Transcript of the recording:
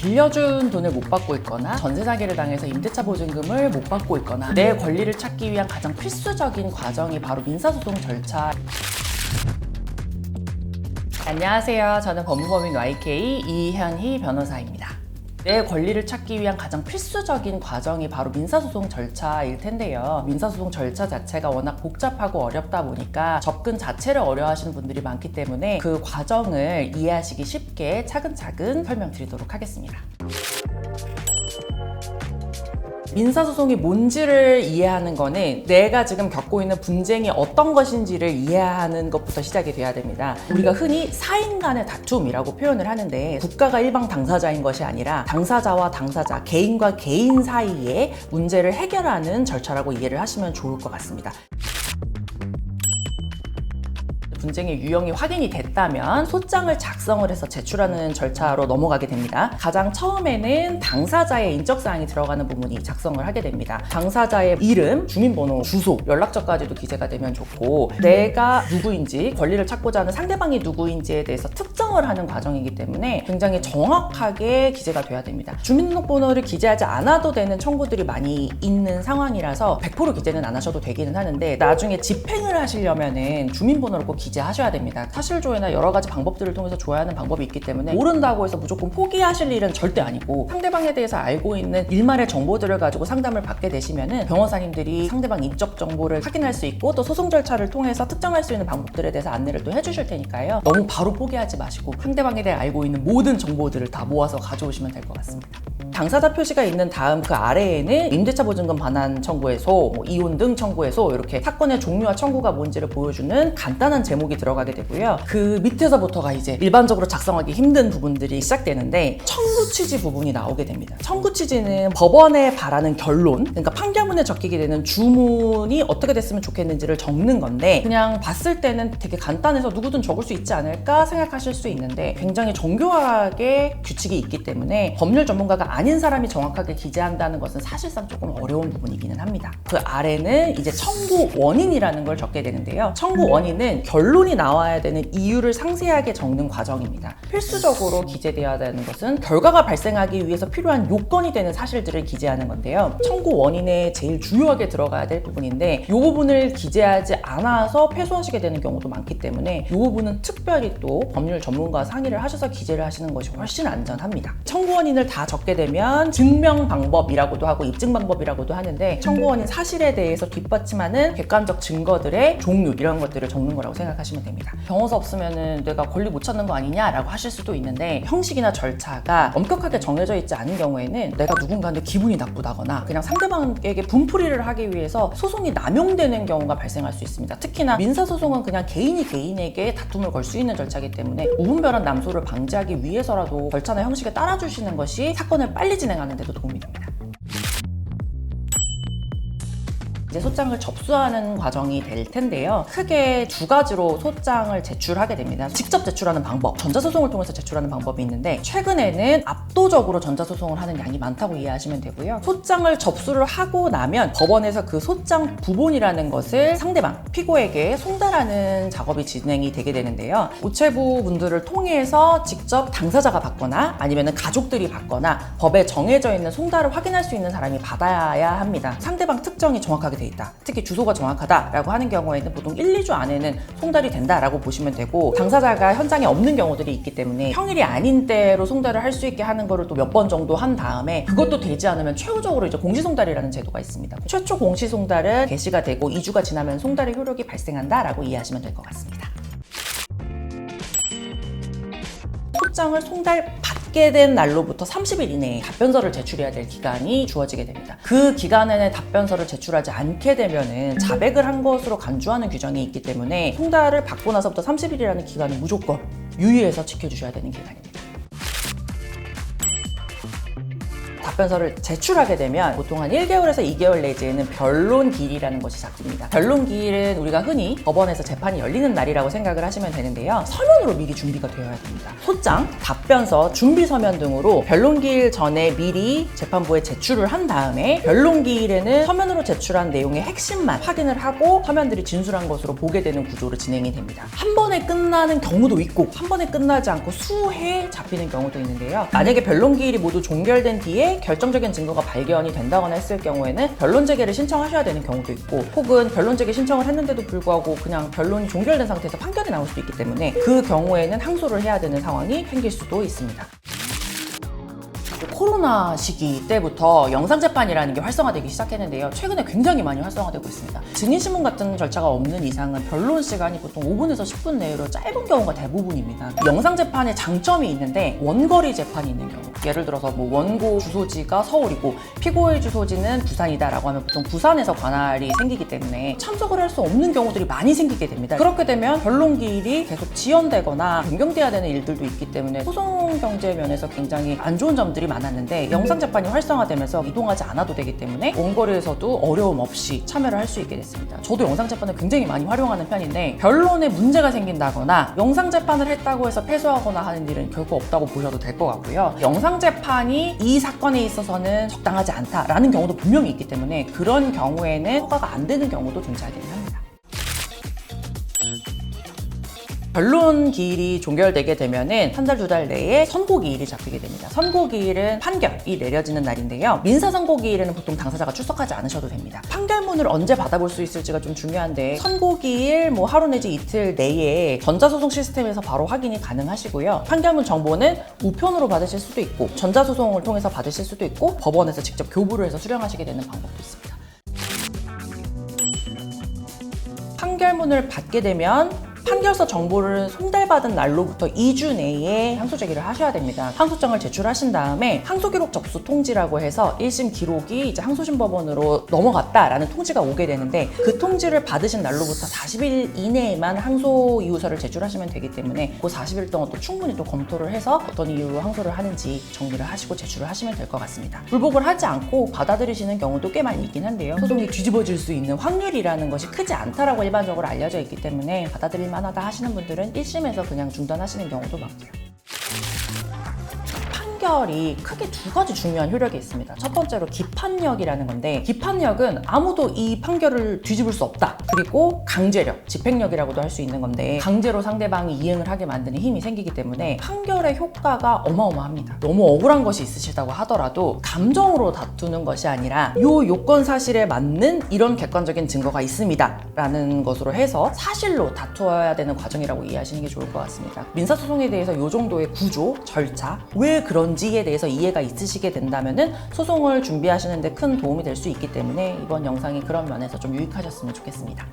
빌려준 돈을 못 받고 있거나 전세 사기를 당해서 임대차 보증금을 못 받고 있거나 내 권리를 찾기 위한 가장 필수적인 과정이 바로 민사소송 절차. 안녕하세요. 저는 법무법인 YK 이현희 변호사입니다. 내 권리를 찾기 위한 가장 필수적인 과정이 바로 민사소송 절차일 텐데요. 민사소송 절차 자체가 워낙 복잡하고 어렵다 보니까 접근 자체를 어려워하시는 분들이 많기 때문에 그 과정을 이해하시기 쉽게 차근차근 설명드리도록 하겠습니다. 민사소송이 뭔지를 이해하는 거는 내가 지금 겪고 있는 분쟁이 어떤 것인지를 이해하는 것부터 시작이 돼야 됩니다. 우리가 흔히 사인 간의 다툼이라고 표현을 하는데 국가가 일방 당사자인 것이 아니라 당사자와 당사자, 개인과 개인 사이에 문제를 해결하는 절차라고 이해를 하시면 좋을 것 같습니다. 분쟁의 유형이 확인이 됐다면 소장을 작성을 해서 제출하는 절차로 넘어가게 됩니다. 가장 처음에는 당사자의 인적사항이 들어가는 부분이 작성을 하게 됩니다. 당사자의 이름, 주민번호, 주소, 연락처까지도 기재가 되면 좋고 내가 누구인지, 권리를 찾고자 하는 상대방이 누구인지에 대해서 특정을 하는 과정이기 때문에 굉장히 정확하게 기재가 돼야 됩니다. 주민등록번호를 기재하지 않아도 되는 청구들이 많이 있는 상황이라서 100% 기재는 안 하셔도 되기는 하는데 나중에 집행을 하시려면은 주민번호를 꼭 기재하셔야 됩니다. 사실조회나 여러 가지 방법들을 통해서 조회하는 방법이 있기 때문에 모른다고 해서 무조건 포기하실 일은 절대 아니고 상대방에 대해서 알고 있는 일말의 정보들을 가지고 상담을 받게 되시면은 변호사님들이 상대방 인적 정보를 확인할 수 있고 또 소송 절차를 통해서 특정할 수 있는 방법들에 대해서 안내를 또 해주실 테니까요. 너무 바로 포기하지 마시고 상대방에 대해 알고 있는 모든 정보들을 다 모아서 가져오시면 될 것 같습니다. 당사자 표시가 있는 다음 그 아래에는 임대차 보증금 반환 청구해소, 이혼 등 청구해소 이렇게 사건의 종류와 청구가 뭔지를 보여주는 간단한 제목이 들어가게 되고요. 그 밑에서부터가 이제 일반적으로 작성하기 힘든 부분들이 시작되는데 청구 취지 부분이 나오게 됩니다. 청구 취지는 법원에 바라는 결론, 그러니까 판결문에 적히게 되는 주문이 어떻게 됐으면 좋겠는지를 적는 건데 그냥 봤을 때는 되게 간단해서 누구든 적을 수 있지 않을까 생각하실 수 있는데 굉장히 정교하게 규칙이 있기 때문에 법률 전문가가 아닌 사람이 정확하게 기재한다는 것은 사실상 조금 어려운 부분이기는 합니다. 그 아래는 이제 청구 원인이라는 걸 적게 되는데요. 청구 원인은 결론이 나와야 되는 이유를 상세하게 적는 과정입니다. 필수적으로 기재되어야 되는 것은 결과가 발생하기 위해서 필요한 요건이 되는 사실들을 기재하는 건데요. 청구 원인에 제일 주요하게 들어가야 될 부분인데 이 부분을 기재하지 않아서 패소하시게 되는 경우도 많기 때문에 이 부분은 특별히 또 법률 전문가와 상의를 하셔서 기재를 하시는 것이 훨씬 안전합니다. 청구 원인을 다 적게 되면 증명 방법이라고도 하고 입증 방법이라고도 하는데 청구 원인 사실에 대해서 뒷받침하는 객관적 증거들의 종류 이런 것들을 적는 거라고 생각하시면 됩니다. 변호사 없으면은 내가 권리 못 찾는 거 아니냐라고 하실 수도 있는데 형식이나 절차가 엄격하게 정해져 있지 않은 경우에는 내가 누군가한테 기분이 나쁘다거나 그냥 상대방에게 분풀이를 하기 위해서 소송이 남용되는 경우가 발생할 수 있습니다. 특히나 민사소송은 그냥 개인이 개인에게 다툼을 걸 수 있는 절차이기 때문에 무분별한 남소를 방지하기 위해서라도 절차나 형식에 따라주시는 것이 사건을 빨리 진행하는 데도 도움이 됩니다. 이제 소장을 접수하는 과정이 될 텐데요. 크게 두 가지로 소장을 제출하게 됩니다. 직접 제출하는 방법, 전자소송을 통해서 제출하는 방법이 있는데 최근에는 압도적으로 전자소송을 하는 양이 많다고 이해하시면 되고요. 소장을 접수를 하고 나면 법원에서 그 소장 부본이라는 것을 상대방, 피고에게 송달하는 작업이 진행이 되게 되는데요. 우체부 분들을 통해서 직접 당사자가 받거나 아니면 가족들이 받거나 법에 정해져 있는 송달을 확인할 수 있는 사람이 받아야 합니다. 상대방 특정이 정확하게 돼 있다. 특히 주소가 정확하다라고 하는 경우에는 보통 1, 2주 안에는 송달이 된다라고 보시면 되고 당사자가 현장에 없는 경우들이 있기 때문에 평일이 아닌 때로 송달을 할 수 있게 하는 거를 또 몇 번 정도 한 다음에 그것도 되지 않으면 최후적으로 이제 공시송달이라는 제도가 있습니다. 최초 공시송달은 개시가 되고 2주가 지나면 송달의 효력이 발생한다라고 이해하시면 될 것 같습니다. 소장을 송달받게 된 날로부터 30일 이내에 답변서를 제출해야 될 기간이 주어지게 됩니다. 그 기간 내에 답변서를 제출하지 않게 되면은 자백을 한 것으로 간주하는 규정이 있기 때문에 송달을 받고 나서부터 30일이라는 기간은 무조건 유의해서 지켜주셔야 되는 기간입니다. 답변서를 제출하게 되면 보통 한 1개월에서 2개월 내지에는 변론기일이라는 것이 잡힙니다. 변론기일은 우리가 흔히 법원에서 재판이 열리는 날이라고 생각을 하시면 되는데요. 서면으로 미리 준비가 되어야 됩니다. 소장, 답변서, 준비 서면 등으로 변론기일 전에 미리 재판부에 제출을 한 다음에 변론기일에는 서면으로 제출한 내용의 핵심만 확인을 하고 서면들이 진술한 것으로 보게 되는 구조로 진행이 됩니다. 한 번에 끝나는 경우도 있고 한 번에 끝나지 않고 수회 잡히는 경우도 있는데요. 만약에 변론기일이 모두 종결된 뒤에 결정적인 증거가 발견이 된다거나 했을 경우에는 변론 재개를 신청하셔야 되는 경우도 있고 혹은 변론 재개 신청을 했는데도 불구하고 그냥 변론이 종결된 상태에서 판결이 나올 수도 있기 때문에 그 경우에는 항소를 해야 되는 상황이 생길 수도 있습니다. 코로나 시기 때부터 영상재판이라는 게 활성화되기 시작했는데요. 최근에 굉장히 많이 활성화되고 있습니다. 증인신문 같은 절차가 없는 이상은 변론 시간이 보통 5분에서 10분 내로 짧은 경우가 대부분입니다. 영상재판의 장점이 있는데 원거리 재판이 있는 경우, 예를 들어서 뭐 원고 주소지가 서울이고 피고의 주소지는 부산이다라고 하면 보통 부산에서 관할이 생기기 때문에 참석을 할 수 없는 경우들이 많이 생기게 됩니다. 그렇게 되면 변론기일이 계속 지연되거나 변경돼야 되는 일들도 있기 때문에 소송 경제 면에서 굉장히 안 좋은 점들이 많았는데 영상재판이 활성화되면서 이동하지 않아도 되기 때문에 원거리에서도 어려움 없이 참여를 할 수 있게 됐습니다. 저도 영상재판을 굉장히 많이 활용하는 편인데 변론에 문제가 생긴다거나 영상재판을 했다고 해서 패소하거나 하는 일은 결코 없다고 보셔도 될 것 같고요. 영상재판이 이 사건에 있어서는 적당하지 않다라는 경우도 분명히 있기 때문에 그런 경우에는 허가가 안 되는 경우도 존재하긴 합니다. 변론 기일이 종결되게 되면은 한 달, 두 달 내에 선고 기일이 잡히게 됩니다. 선고 기일은 판결이 내려지는 날인데요. 민사 선고 기일에는 보통 당사자가 출석하지 않으셔도 됩니다. 판결문을 언제 받아볼 수 있을지가 좀 중요한데 선고 기일 뭐 하루 내지 이틀 내에 전자소송 시스템에서 바로 확인이 가능하시고요. 판결문 정보는 우편으로 받으실 수도 있고 전자소송을 통해서 받으실 수도 있고 법원에서 직접 교부를 해서 수령하시게 되는 방법도 있습니다. 판결문을 받게 되면 판결서 정보를 송달받은 날로부터 2주 내에 항소 제기를 하셔야 됩니다. 항소장을 제출하신 다음에 항소기록 접수 통지라고 해서 1심 기록이 이제 항소심법원으로 넘어갔다라는 통지가 오게 되는데 그 통지를 받으신 날로부터 40일 이내에만 항소 이유서를 제출하시면 되기 때문에 그 40일 동안 또 충분히 또 검토를 해서 어떤 이유로 항소를 하는지 정리를 하시고 제출을 하시면 될 것 같습니다. 불복을 하지 않고 받아들이시는 경우도 꽤 많이 있긴 한데요. 소송이 뒤집어질 수 있는 확률이라는 것이 크지 않다라고 일반적으로 알려져 있기 때문에 받아들일 만하다 하시는 분들은 1심에서 그냥 중단하시는 경우도 많고요. 판결이 크게 두 가지 중요한 효력이 있습니다. 첫 번째로 기판력이라는 건데 기판력은 아무도 이 판결을 뒤집을 수 없다. 그리고 강제력, 집행력이라고도 할 수 있는 건데 강제로 상대방이 이행을 하게 만드는 힘이 생기기 때문에 판결의 효과가 어마어마합니다. 너무 억울한 것이 있으시다고 하더라도 감정으로 다투는 것이 아니라 이 요건 사실에 맞는 이런 객관적인 증거가 있습니다 라는 것으로 해서 사실로 다투어야 되는 과정이라고 이해하시는 게 좋을 것 같습니다. 민사소송에 대해서 이 정도의 구조, 절차, 왜 그런지에 대해서 이해가 있으시게 된다면은 소송을 준비하시는 데 큰 도움이 될 수 있기 때문에 이번 영상이 그런 면에서 좀 유익하셨으면 좋겠습니다.